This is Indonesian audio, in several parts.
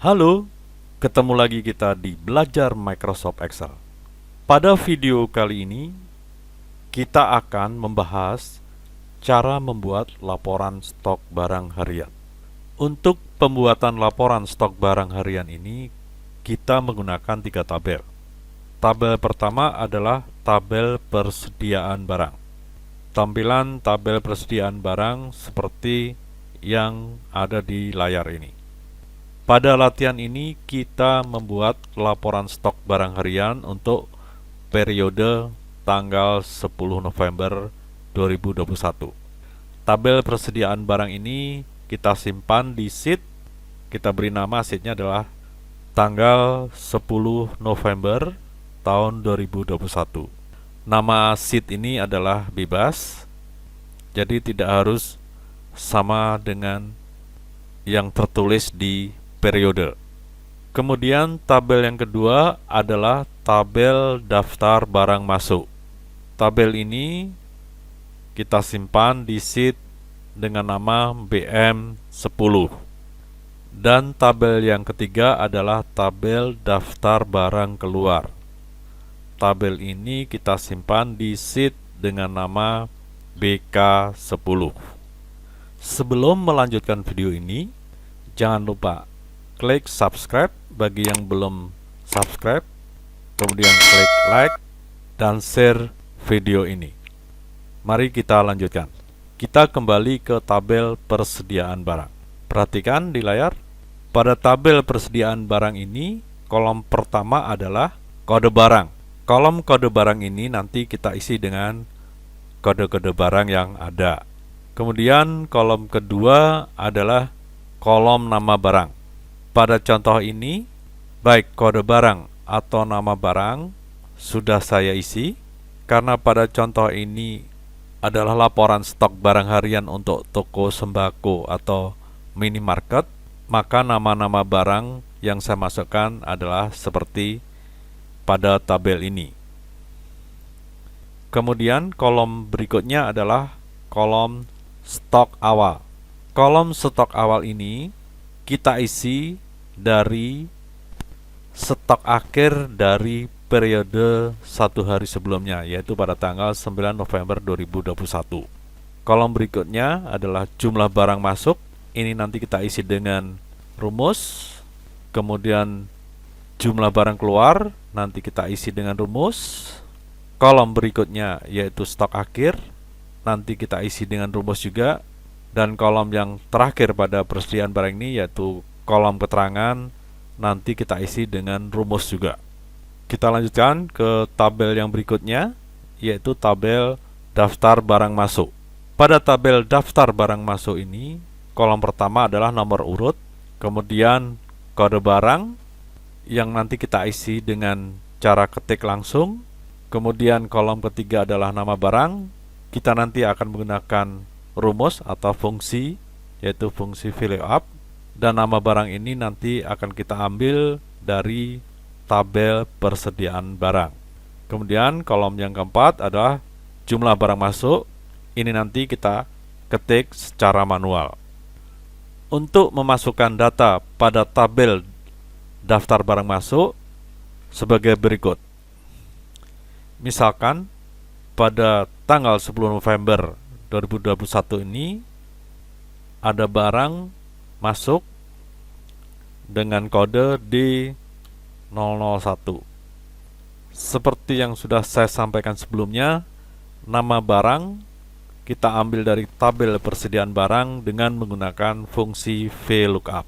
Halo, ketemu lagi kita di Belajar Microsoft Excel. Pada video kali ini, kita akan membahas cara membuat laporan stok barang harian. Untuk pembuatan laporan stok barang harian ini, kita menggunakan 3 tabel. Tabel pertama adalah tabel persediaan barang. Tampilan tabel persediaan barang seperti yang ada di layar ini. Pada latihan ini kita membuat laporan stok barang harian untuk periode tanggal 10 November 2021. Tabel persediaan barang ini kita simpan di sheet. Kita beri nama sheetnya adalah tanggal 10 November tahun 2021. Nama sheet ini adalah bebas, jadi tidak harus sama dengan yang tertulis di periode. Kemudian tabel yang kedua adalah tabel daftar barang masuk. Tabel ini kita simpan di sheet dengan nama BM10. Dan tabel yang ketiga adalah tabel daftar barang keluar. Tabel ini kita simpan di sheet dengan nama BK10. Sebelum melanjutkan video ini, jangan lupa klik subscribe bagi yang belum subscribe, kemudian klik like dan share video ini. Mari kita lanjutkan. Kita kembali ke tabel persediaan barang. Perhatikan di layar, pada tabel persediaan barang ini, kolom pertama adalah kode barang. Kolom kode barang ini nanti kita isi dengan kode-kode barang yang ada. Kemudian kolom kedua adalah kolom nama barang. Pada contoh ini, baik kode barang atau nama barang sudah saya isi. Karena pada contoh ini adalah laporan stok barang harian untuk toko sembako atau minimarket, maka nama-nama barang yang saya masukkan adalah seperti pada tabel ini. Kemudian kolom berikutnya adalah kolom stok awal. Kolom stok awal ini kita isi dari stok akhir dari periode 1 hari sebelumnya, yaitu pada tanggal 9 November 2021. Kolom berikutnya adalah jumlah barang masuk. Ini nanti kita isi dengan rumus. Kemudian jumlah barang keluar nanti kita isi dengan rumus. Kolom berikutnya yaitu stok akhir, nanti kita isi dengan rumus juga. Dan kolom yang terakhir pada persediaan barang ini yaitu kolom keterangan, nanti kita isi dengan rumus juga. Kita lanjutkan ke tabel yang berikutnya, yaitu tabel daftar barang masuk. Pada tabel daftar barang masuk ini, kolom pertama adalah nomor urut, kemudian kode barang yang nanti kita isi dengan cara ketik langsung. Kemudian kolom ketiga adalah nama barang. Kita nanti akan menggunakan rumus atau fungsi, yaitu fungsi VLOOKUP. Dan nama barang ini nanti akan kita ambil dari tabel persediaan barang. Kemudian kolom yang keempat adalah jumlah barang masuk. Ini nanti kita ketik secara manual. Untuk memasukkan data pada tabel daftar barang masuk sebagai berikut. Misalkan pada tanggal 10 November 2021 ini ada barang masuk dengan kode D001. Seperti yang sudah saya sampaikan sebelumnya, nama barang kita ambil dari tabel persediaan barang dengan menggunakan fungsi VLOOKUP.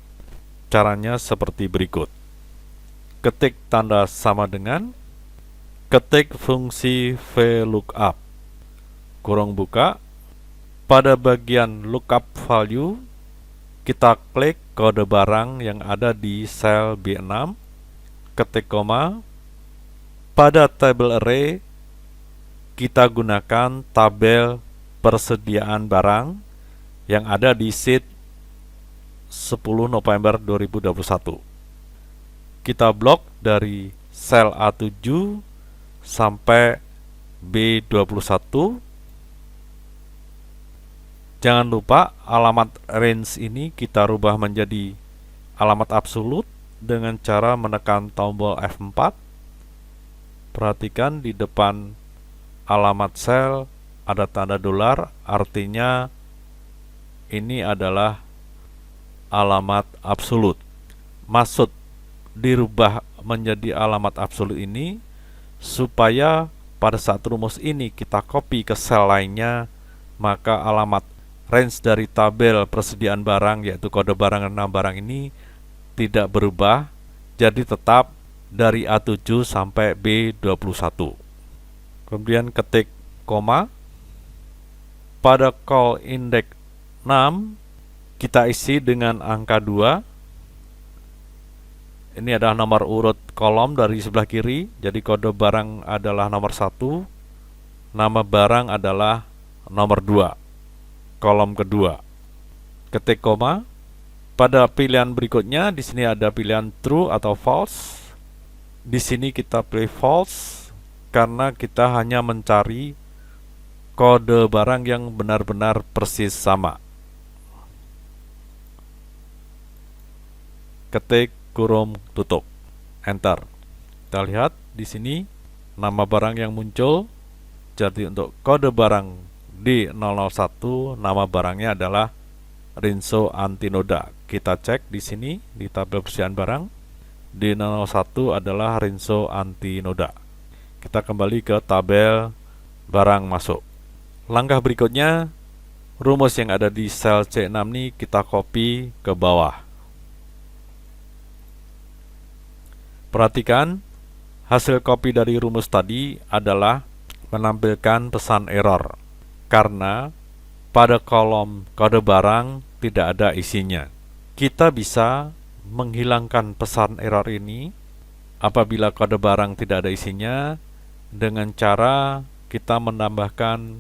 Caranya seperti berikut. Ketik tanda sama dengan, ketik fungsi VLOOKUP, kurung buka. Pada bagian lookup value, kita klik kode barang yang ada di sel B6, ketik koma. Pada table array, kita gunakan tabel persediaan barang yang ada di sheet 10 November 2021. Kita blok dari sel A7 sampai B21. Jangan lupa alamat range ini kita rubah menjadi alamat absolut dengan cara menekan tombol F4. Perhatikan di depan alamat sel ada tanda dolar, artinya ini adalah alamat absolut. Maksud dirubah menjadi alamat absolut ini supaya pada saat rumus ini kita copy ke sel lainnya, maka alamat range dari tabel persediaan barang, yaitu kode barang dan nama barang ini tidak berubah, jadi tetap dari A7 sampai B21. Kemudian ketik koma. Pada call index 6 kita isi dengan angka 2. Ini adalah nomor urut kolom dari sebelah kiri, jadi kode barang adalah nomor 1, nama barang adalah nomor 2, kolom kedua. Ketik koma. Pada pilihan berikutnya, di sini ada pilihan true atau false. Di sini kita pilih false karena kita hanya mencari kode barang yang benar-benar persis sama. Ketik kurung tutup, enter. Kita lihat di sini nama barang yang muncul. Jadi untuk kode barang D001, nama barangnya adalah Rinso Antinoda. Kita cek di sini di tabel persediaan barang. D001 adalah Rinso Antinoda. Kita kembali ke tabel barang masuk. Langkah berikutnya, rumus yang ada di sel C6 ini kita copy ke bawah. Perhatikan, hasil copy dari rumus tadi adalah menampilkan pesan error karena pada kolom kode barang tidak ada isinya. Kita bisa menghilangkan pesan error ini apabila kode barang tidak ada isinya dengan cara kita menambahkan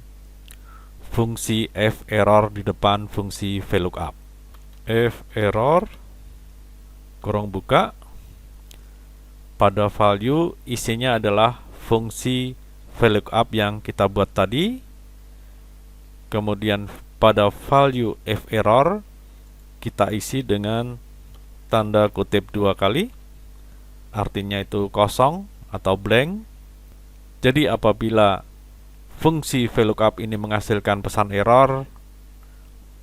fungsi ferror di depan fungsi VLOOKUP. ferror kurung buka, pada value isinya adalah fungsi VLOOKUP yang kita buat tadi. Kemudian pada value ferror kita isi dengan tanda kutip 2 kali, artinya itu kosong atau blank. Jadi apabila fungsi VLOOKUP ini menghasilkan pesan error,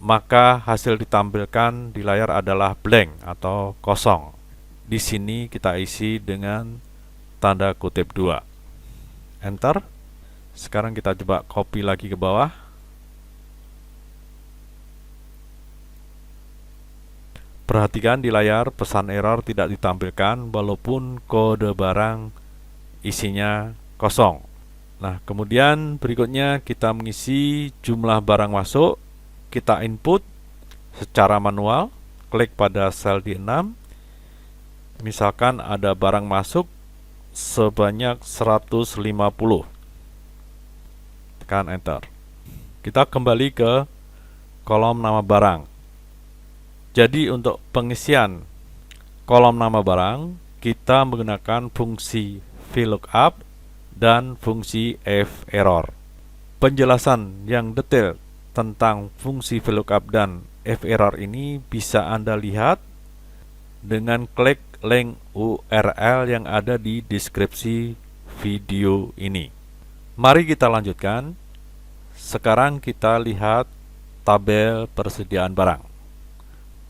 maka hasil ditampilkan di layar adalah blank atau kosong. Di sini kita isi dengan tanda kutip 2. Enter. Sekarang kita coba copy lagi ke bawah. Perhatikan di layar pesan error tidak ditampilkan walaupun kode barang isinya kosong. Nah, kemudian berikutnya kita mengisi jumlah barang masuk. Kita input secara manual, klik pada sel D6. Misalkan ada barang masuk sebanyak 150. Tekan enter. Kita kembali ke kolom nama barang. Jadi untuk pengisian kolom nama barang, kita menggunakan fungsi VLOOKUP dan fungsi ferror. Penjelasan yang detail tentang fungsi VLOOKUP dan ferror ini bisa Anda lihat dengan klik link URL yang ada di deskripsi video ini. Mari kita lanjutkan. Sekarang kita lihat tabel persediaan barang.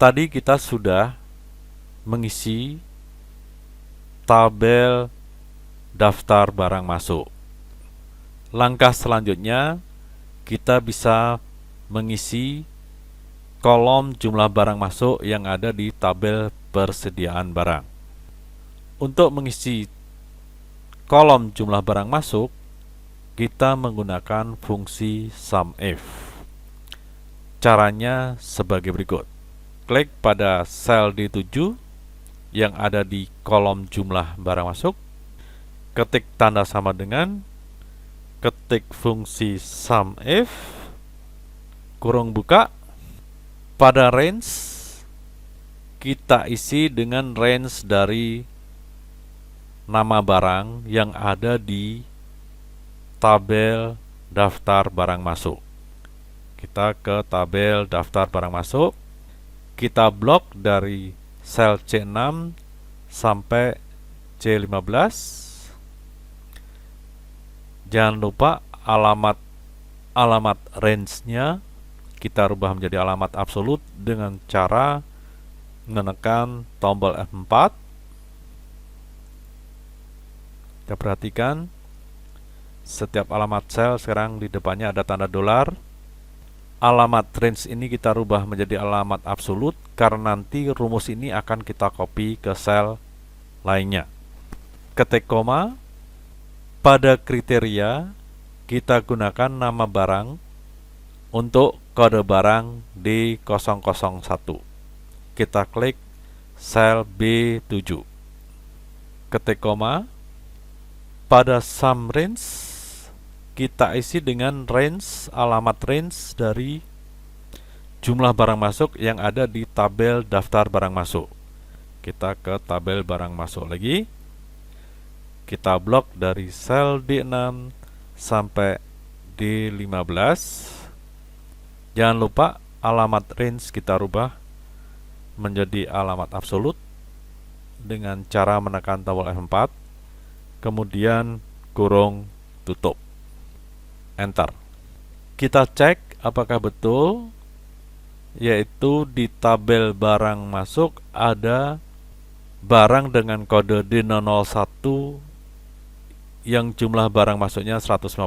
Tadi kita sudah mengisi tabel daftar barang masuk. Langkah selanjutnya, kita bisa mengisi kolom jumlah barang masuk yang ada di tabel persediaan barang. Untuk mengisi kolom jumlah barang masuk, kita menggunakan fungsi SUMIF. Caranya sebagai berikut. Klik pada sel D7 yang ada di kolom jumlah barang masuk, ketik tanda sama dengan, ketik fungsi SUMIF, kurung buka, pada range kita isi dengan range dari nama barang yang ada di tabel daftar barang masuk. Kita ke tabel daftar barang masuk. Kita blok dari sel C6 sampai C15. Jangan lupa alamat range-nya kita rubah menjadi alamat absolut dengan cara menekan tombol F4. Kita perhatikan setiap alamat sel sekarang di depannya ada tanda dolar. Alamat range ini kita rubah menjadi alamat absolut karena nanti rumus ini akan kita copy ke sel lainnya. Ketik koma. Pada kriteria kita gunakan nama barang untuk kode barang D001. Kita klik sel B7. Ketik koma. Pada sum range kita isi dengan alamat range dari jumlah barang masuk yang ada di tabel daftar barang masuk. Kita ke tabel barang masuk lagi. Kita blok dari sel D6 sampai D15. Jangan lupa alamat range kita rubah menjadi alamat absolut dengan cara menekan tombol F4. Kemudian kurung tutup, enter. Kita cek apakah betul, yaitu di tabel barang masuk ada barang dengan kode D001 yang jumlah barang masuknya 150.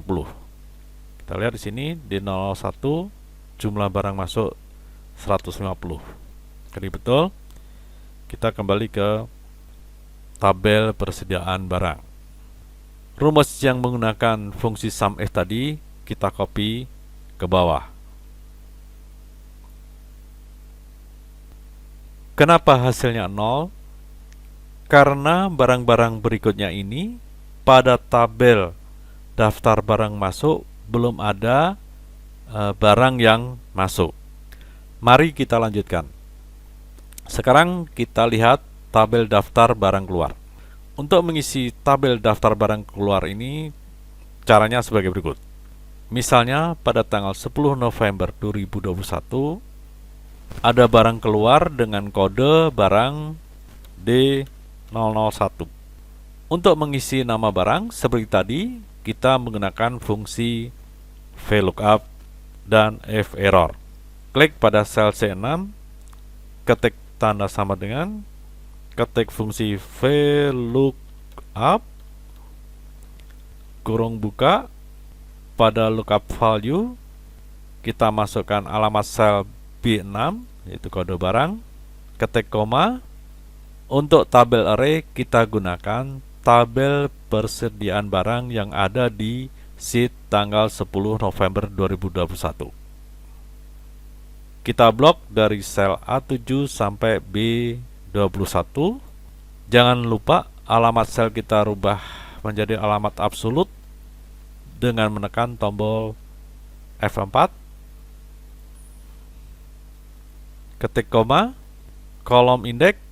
Kita lihat di sini D001 jumlah barang masuk 150. Jadi betul. Kita kembali ke tabel persediaan barang. Rumus yang menggunakan fungsi SUMIF tadi kita copy ke bawah. Kenapa hasilnya 0? Karena barang-barang berikutnya ini pada tabel daftar barang masuk belum ada barang yang masuk. Mari kita lanjutkan. Sekarang kita lihat tabel daftar barang keluar. Untuk mengisi tabel daftar barang keluar ini caranya sebagai berikut. Misalnya pada tanggal 10 November 2021 ada barang keluar dengan kode barang D001. Untuk mengisi nama barang seperti tadi kita menggunakan fungsi VLOOKUP dan FERROR. Klik pada sel C6, ketik tanda sama dengan, ketik fungsi VLOOKUP, kurung buka, pada lookup value kita masukkan alamat sel B6 yaitu kode barang, ketik koma. Untuk tabel array kita gunakan tabel persediaan barang yang ada di sheet tanggal 10 November 2021. Kita blok dari sel A7 sampai B21. Jangan lupa alamat sel kita rubah menjadi alamat absolut dengan menekan tombol F4. Ketik koma, kolom indeks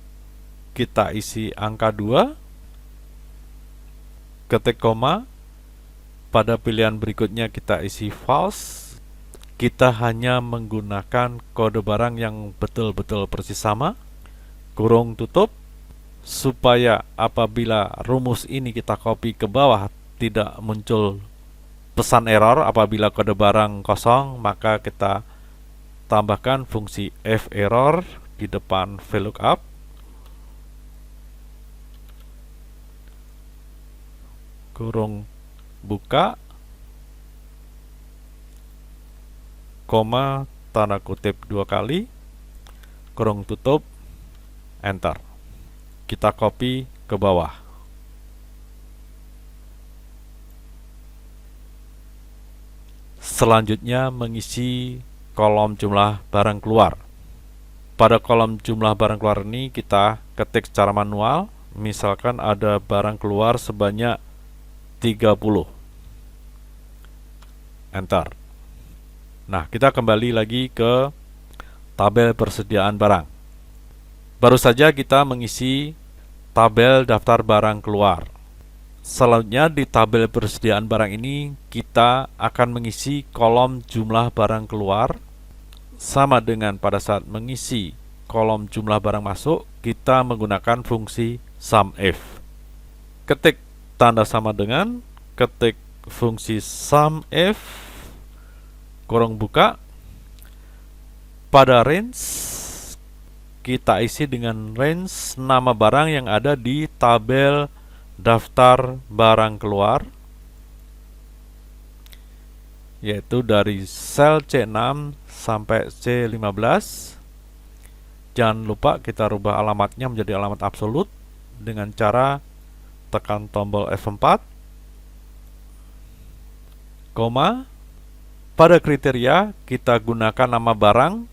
kita isi angka 2. Ketik koma, pada pilihan berikutnya kita isi false. Kita hanya menggunakan kode barang yang betul-betul persis sama. Kurung tutup, supaya apabila rumus ini kita copy ke bawah tidak muncul pesan error apabila kode barang kosong, maka kita tambahkan fungsi FERROR di depan VLOOKUP. Kurung buka, koma, tanda kutip 2 kali, kurung tutup, enter. Kita copy ke bawah. Selanjutnya mengisi kolom jumlah barang keluar. Pada kolom jumlah barang keluar ini kita ketik secara manual. Misalkan ada barang keluar sebanyak 30. Enter. Nah, kita kembali lagi ke tabel persediaan barang. Baru saja kita mengisi tabel daftar barang keluar. Selanjutnya di tabel persediaan barang ini kita akan mengisi kolom jumlah barang keluar. Sama dengan pada saat mengisi kolom jumlah barang masuk, kita menggunakan fungsi SUMIF. Ketik tanda sama dengan, ketik fungsi SUMIF kurung buka, pada range kita isi dengan range nama barang yang ada di tabel daftar barang keluar, yaitu dari sel C6 sampai C15. Jangan lupa kita rubah alamatnya menjadi alamat absolut dengan cara tekan tombol F4, koma. Pada kriteria kita gunakan nama barang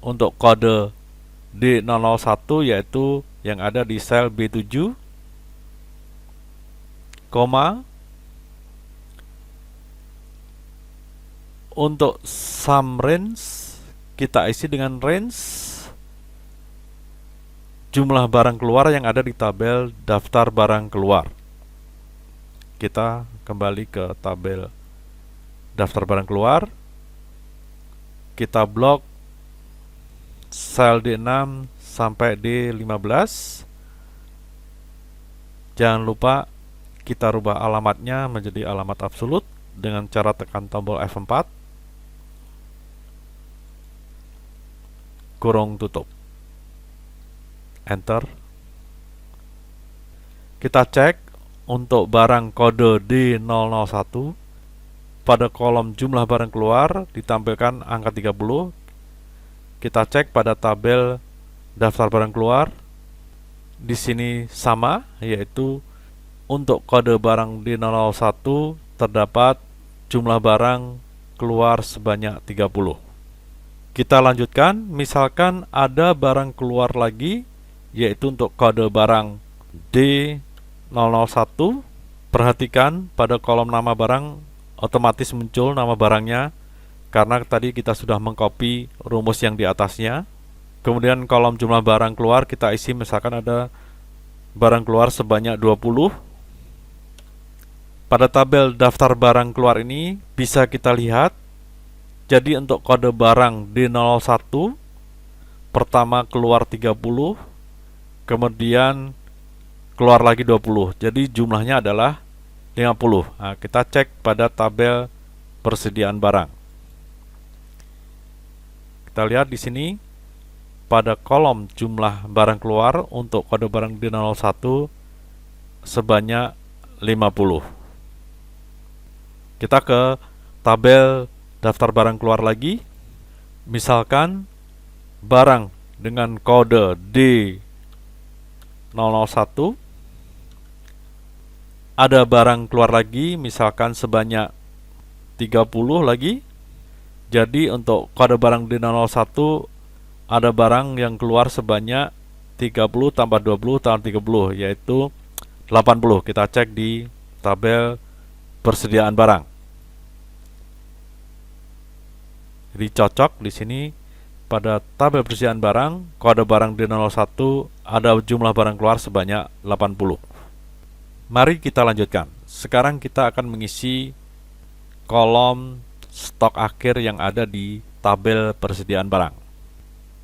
untuk kode D001 yaitu yang ada di sel B7, koma. Untuk sum range kita isi dengan range jumlah barang keluar yang ada di tabel daftar barang keluar. Kita kembali ke tabel daftar barang keluar, kita blok sel D6 sampai D15. Jangan lupa kita rubah alamatnya menjadi alamat absolut dengan cara tekan tombol F4, kurung tutup, enter. Kita cek untuk barang kode D001 pada kolom jumlah barang keluar ditampilkan angka 30. Kita cek pada tabel daftar barang keluar, di sini sama, yaitu untuk kode barang D001 terdapat jumlah barang keluar sebanyak 30. Kita lanjutkan, misalkan ada barang keluar lagi, yaitu untuk kode barang D001. Perhatikan pada kolom nama barang otomatis muncul nama barangnya karena tadi kita sudah mengcopy rumus yang di atasnya. Kemudian kolom jumlah barang keluar kita isi, misalkan ada barang keluar sebanyak 20. Pada tabel daftar barang keluar ini bisa kita lihat, jadi untuk kode barang D01 pertama keluar 30, kemudian keluar lagi 20, jadi jumlahnya adalah 50. Nah, kita cek pada tabel persediaan barang. Kita lihat di sini pada kolom jumlah barang keluar untuk kode barang D01 sebanyak 50. Kita ke tabel daftar barang keluar lagi. Misalkan barang dengan kode D001 ada barang keluar lagi, misalkan sebanyak 30 lagi. Jadi untuk kode barang D01 ada barang yang keluar sebanyak 30 tambah 20 tambah 30, yaitu 80. Kita cek di tabel persediaan barang. Jadi cocok di sini pada tabel persediaan barang, kode barang D01 ada jumlah barang keluar sebanyak 80. Mari kita lanjutkan. Sekarang kita akan mengisi kolom stok akhir yang ada di tabel persediaan barang.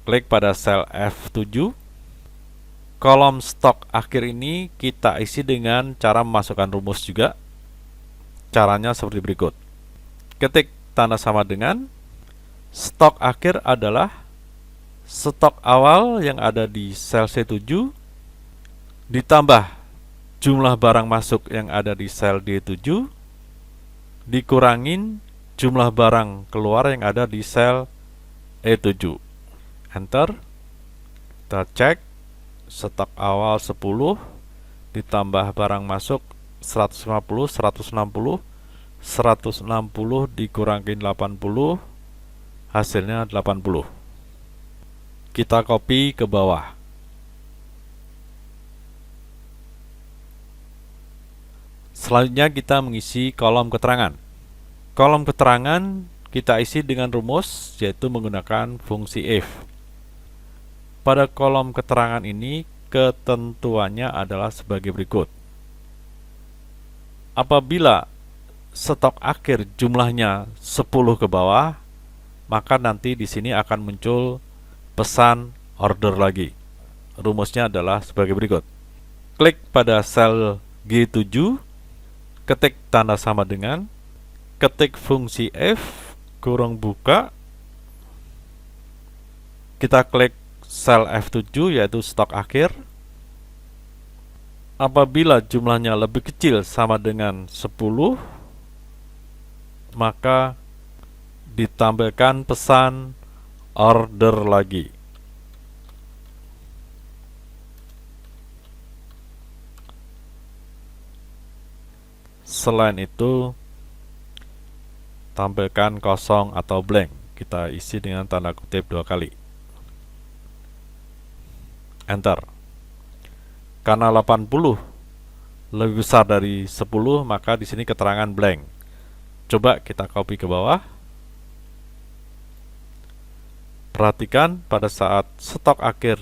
Klik pada sel F7. Kolom stok akhir ini kita isi dengan cara memasukkan rumus juga. Caranya seperti berikut. Ketik tanda sama dengan, stok akhir adalah stok awal yang ada di sel C7 ditambah jumlah barang masuk yang ada di sel D7 dikurangin jumlah barang keluar yang ada di sel E7. Enter. Kita cek stok awal 10 ditambah barang masuk 150, 160, 160 dikurangin 80, hasilnya 80. Kita copy ke bawah. Selanjutnya kita mengisi kolom keterangan. Kolom keterangan kita isi dengan rumus, yaitu menggunakan fungsi if. Pada kolom keterangan ini ketentuannya adalah sebagai berikut. Apabila stok akhir jumlahnya 10 ke bawah, maka nanti di sini akan muncul pesan order lagi. rumusnya adalah sebagai berikut. Klik pada sel G7, ketik tanda sama dengan, ketik fungsi F, kurung buka, kita klik sel F7 yaitu stok akhir. Apabila jumlahnya lebih kecil sama dengan 10, maka ditampilkan pesan order lagi. Selain itu, tampilkan kosong atau blank. Kita isi dengan tanda kutip 2 kali. Enter. Karena 80 lebih besar dari 10, maka di sini keterangan blank. Coba kita copy ke bawah. Perhatikan pada saat stok akhir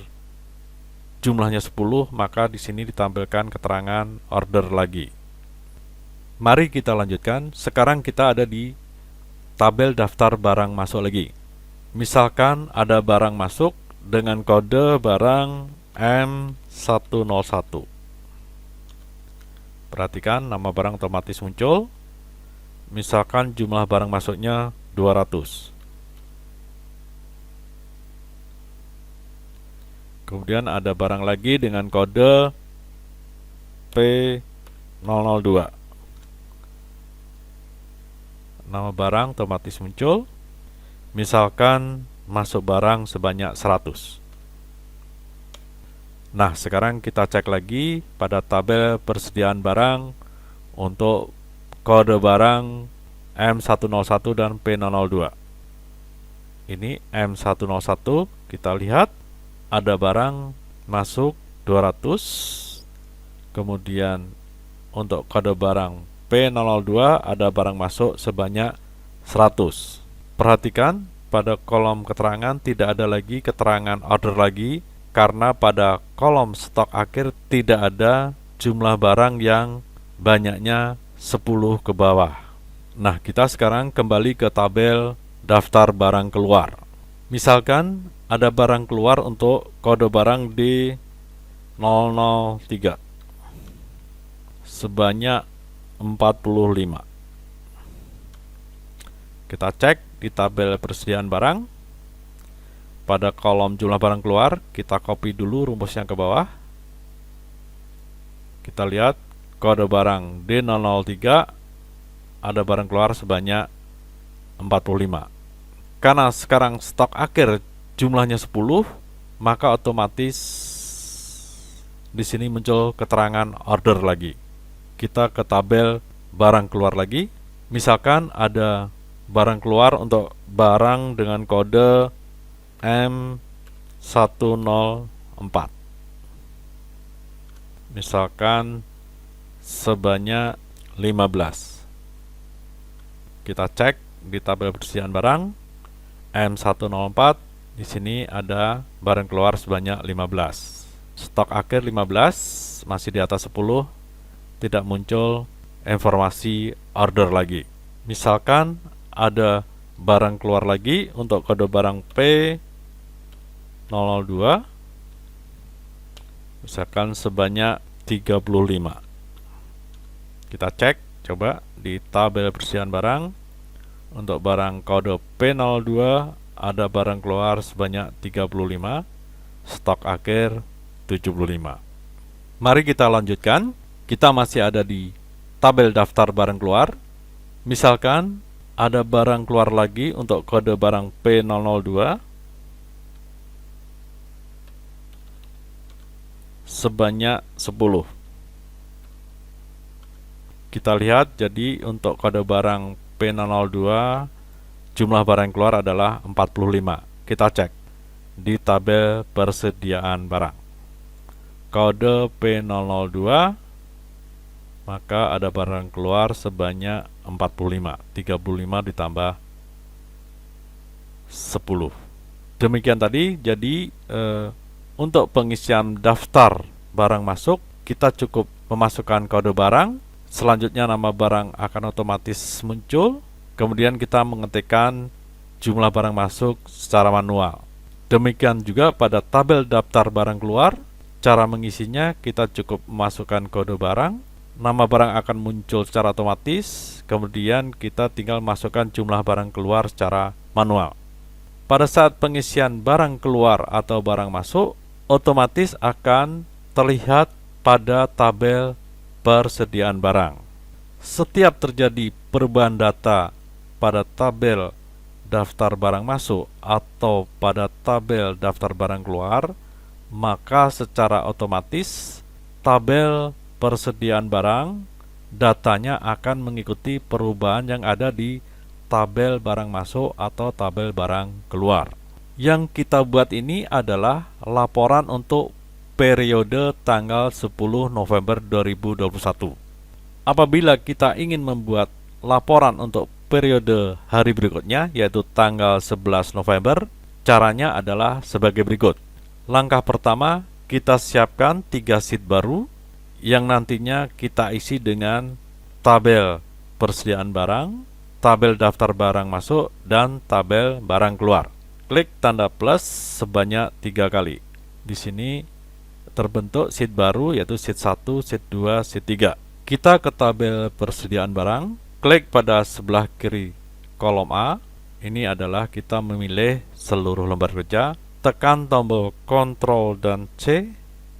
jumlahnya 10, maka di sini ditampilkan keterangan order lagi. Mari kita lanjutkan. Sekarang kita ada di tabel daftar barang masuk lagi. Misalkan ada barang masuk dengan kode barang M101. Perhatikan nama barang otomatis muncul. Misalkan jumlah barang masuknya 200. Kemudian ada barang lagi dengan kode P002. Nama barang otomatis muncul. Misalkan masuk barang sebanyak 100. Nah, sekarang kita cek lagi pada tabel persediaan barang untuk kode barang M101 dan P002. Ini M101, kita lihat ada barang masuk 200. Kemudian untuk kode barang P002 ada barang masuk sebanyak 100. Perhatikan pada kolom keterangan tidak ada lagi keterangan order lagi, karena pada kolom stok akhir tidak ada jumlah barang yang banyaknya 10 ke bawah. Nah, kita sekarang kembali ke tabel daftar barang keluar. Misalkan ada barang keluar untuk kode barang D003 sebanyak 45. Kita cek di tabel persediaan barang. Pada kolom jumlah barang keluar, kita copy dulu rumusnya ke bawah. Kita lihat kode barang D003 ada barang keluar sebanyak 45. Karena sekarang stok akhir jumlahnya 10, maka otomatis di sini muncul keterangan order lagi. Kita ke tabel barang keluar lagi. Misalkan ada barang keluar untuk barang dengan kode M104. Misalkan sebanyak 15. Kita cek di tabel persediaan barang M104. Di sini ada barang keluar sebanyak 15. Stok akhir 15, masih di atas 10. Tidak muncul informasi order lagi. Misalkan ada barang keluar lagi untuk kode barang P002, misalkan sebanyak 35. Kita cek coba di tabel persediaan barang. Untuk barang kode P02 ada barang keluar sebanyak 35, stok akhir 75. Mari kita lanjutkan. Kita masih ada di tabel daftar barang keluar. Misalkan ada barang keluar lagi untuk kode barang P002 sebanyak 10. Kita lihat, jadi untuk kode barang P002 jumlah barang keluar adalah 45. Kita cek di tabel persediaan barang. Kode P002, maka ada barang keluar sebanyak 45. 35 ditambah 10. Demikian tadi. Jadi untuk pengisian daftar barang masuk, kita cukup memasukkan kode barang. Selanjutnya nama barang akan otomatis muncul. Kemudian kita mengetikkan jumlah barang masuk secara manual. Demikian juga pada tabel daftar barang keluar. Cara mengisinya, kita cukup memasukkan kode barang, nama barang akan muncul secara otomatis, kemudian kita tinggal masukkan jumlah barang keluar secara manual. Pada saat pengisian barang keluar atau barang masuk, otomatis akan terlihat pada tabel persediaan barang. Setiap terjadi perubahan data pada tabel daftar barang masuk atau pada tabel daftar barang keluar, maka secara otomatis tabel persediaan barang datanya akan mengikuti perubahan yang ada di tabel barang masuk atau tabel barang keluar. Yang kita buat ini adalah laporan untuk periode tanggal 10 November 2021. Apabila kita ingin membuat laporan untuk periode hari berikutnya, yaitu tanggal 11 November, caranya adalah sebagai berikut. Langkah pertama, kita siapkan 3 sheet baru yang nantinya kita isi dengan tabel persediaan barang, tabel daftar barang masuk, dan tabel barang keluar. Klik tanda plus sebanyak 3 kali. Di sini terbentuk sheet baru, yaitu sheet 1, sheet 2, sheet 3. Kita ke tabel persediaan barang, klik pada sebelah kiri kolom A. Ini adalah kita memilih seluruh lembar kerja. Tekan tombol Ctrl dan C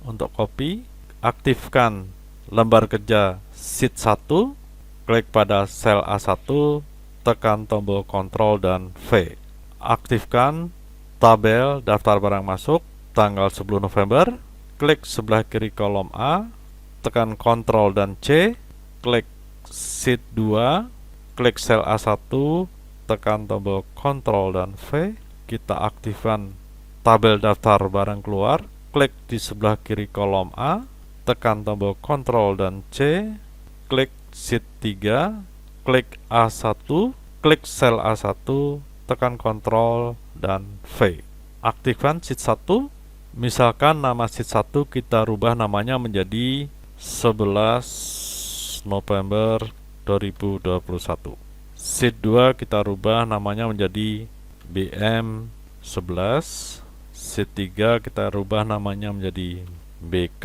untuk copy. Aktifkan lembar kerja sheet 1. Klik pada sel A1. Tekan tombol Ctrl dan V. Aktifkan tabel daftar barang masuk tanggal 10 November. Klik sebelah kiri kolom A. Tekan Ctrl dan C. Klik sheet 2, klik sel A1, tekan tombol Ctrl dan V. Kita aktifkan tabel daftar barang keluar, klik di sebelah kiri kolom A, tekan tombol Ctrl dan C, klik sheet 3, klik A1, klik sel A1, tekan Ctrl dan V. Aktifkan sheet 1. Misalkan nama sheet 1 kita rubah namanya menjadi 11 November 2021. Sheet 2 kita rubah namanya menjadi BM 11. Sheet 3 kita rubah namanya menjadi BK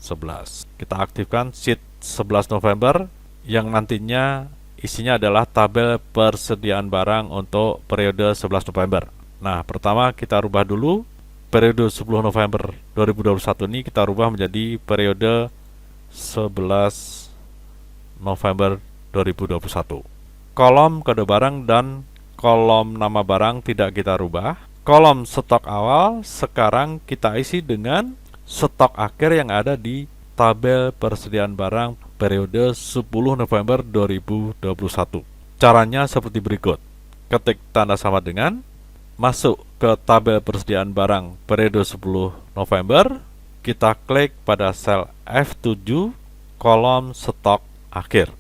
11. Kita aktifkan sheet 11 November yang nantinya isinya adalah tabel persediaan barang untuk periode 11 November. Nah, pertama kita rubah dulu periode 10 November 2021 ini kita rubah menjadi periode 11 November 2021. Kolom kode barang dan kolom nama barang tidak kita rubah. Kolom stok awal sekarang kita isi dengan stok akhir yang ada di tabel persediaan barang periode 10 November 2021. Caranya seperti berikut. Ketik tanda sama dengan, masuk ke tabel persediaan barang periode 10 November, kita klik pada sel F7 kolom stok akhir.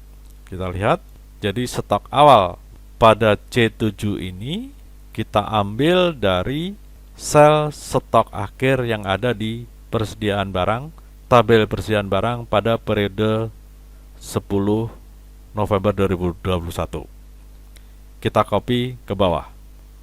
Kita lihat, jadi stok awal pada C7 ini kita ambil dari sel stok akhir yang ada di persediaan barang, tabel persediaan barang pada periode 10 November 2021. Kita copy ke bawah.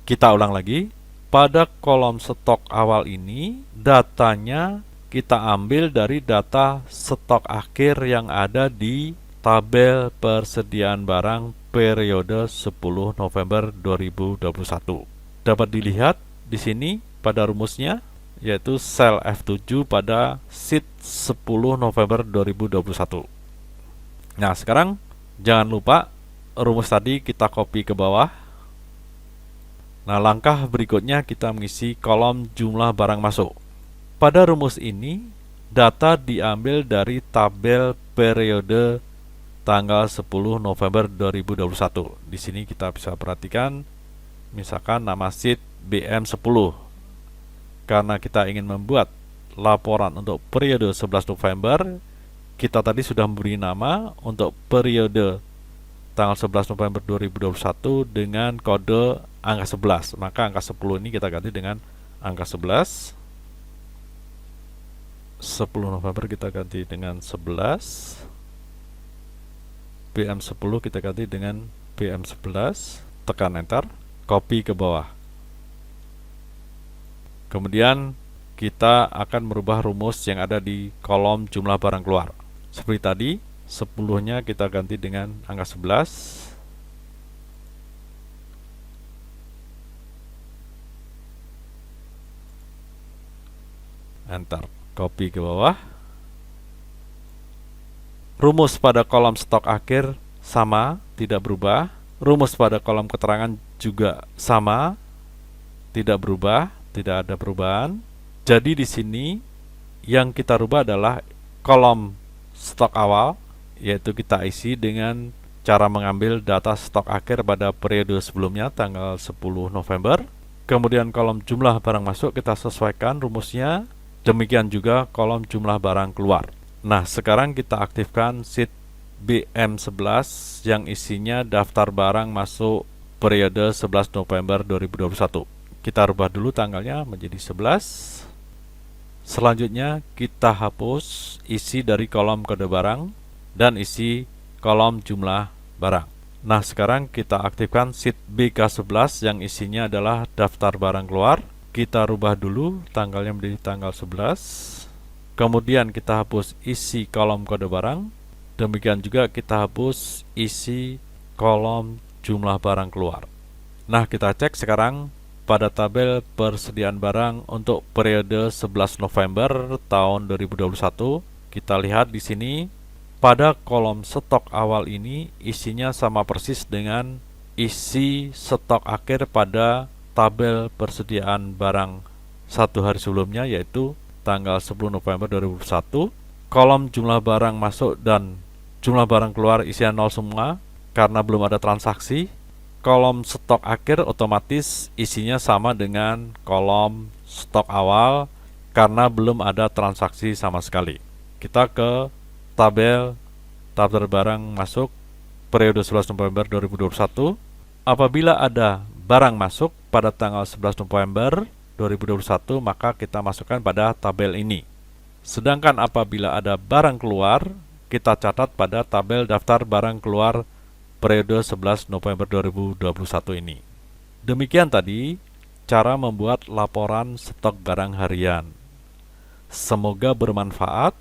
Kita ulang lagi. Pada kolom stok awal ini, datanya kita ambil dari data stok akhir yang ada di tabel persediaan barang periode 10 November 2021. Dapat dilihat di sini pada rumusnya, yaitu sel F7 pada sheet 10 November 2021. Nah, sekarang jangan lupa rumus tadi kita copy ke bawah. Nah, langkah berikutnya kita mengisi kolom jumlah barang masuk. Pada rumus ini, data diambil dari tabel periode tanggal 10 November 2021. Di sini kita bisa perhatikan, misalkan nama sheet BM10. Karena kita ingin membuat laporan untuk periode 11 November, kita tadi sudah memberi nama untuk periode tanggal 11 November 2021 dengan kode angka 11. Maka angka 10 ini kita ganti dengan angka 11. 10 November kita ganti dengan 11. BM10 kita ganti dengan BM11. Tekan enter, copy ke bawah. Kemudian kita akan merubah rumus yang ada di kolom jumlah barang keluar. Seperti tadi, 10-nya kita ganti dengan angka 11. Enter, copy ke bawah. Rumus pada kolom stok akhir sama, tidak berubah. Rumus pada kolom keterangan juga sama, tidak berubah, tidak ada perubahan. Jadi di sini yang kita rubah adalah kolom stok awal, yaitu kita isi dengan cara mengambil data stok akhir pada periode sebelumnya tanggal 10 November. Kemudian kolom jumlah barang masuk kita sesuaikan rumusnya. Demikian juga kolom jumlah barang keluar. Nah, sekarang kita aktifkan sheet BM11 yang isinya daftar barang masuk periode 11 November 2021. Kita rubah dulu tanggalnya menjadi 11. Selanjutnya kita hapus isi dari kolom kode barang dan isi kolom jumlah barang. Nah, sekarang kita aktifkan sheet BK11 yang isinya adalah daftar barang keluar. Kita rubah dulu tanggalnya menjadi tanggal 11. Kemudian kita hapus isi kolom kode barang. Demikian juga kita hapus isi kolom jumlah barang keluar. Nah, kita cek sekarang pada tabel persediaan barang untuk periode 11 November tahun 2021. Kita lihat di sini pada kolom stok awal ini isinya sama persis dengan isi stok akhir pada tabel persediaan barang satu hari sebelumnya, yaitu tanggal 10 November 2021. Kolom jumlah barang masuk dan jumlah barang keluar isinya 0 semua karena belum ada transaksi. Kolom stok akhir otomatis isinya sama dengan kolom stok awal karena belum ada transaksi sama sekali. Kita ke tabel daftar barang masuk periode 11 November 2021. Apabila ada barang masuk pada tanggal 11 November 2021, maka kita masukkan pada tabel ini. Sedangkan apabila ada barang keluar, kita catat pada tabel daftar barang keluar periode 11 November 2021 ini. Demikian tadi cara membuat laporan stok barang harian. Semoga bermanfaat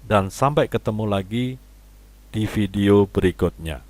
dan sampai ketemu lagi di video berikutnya.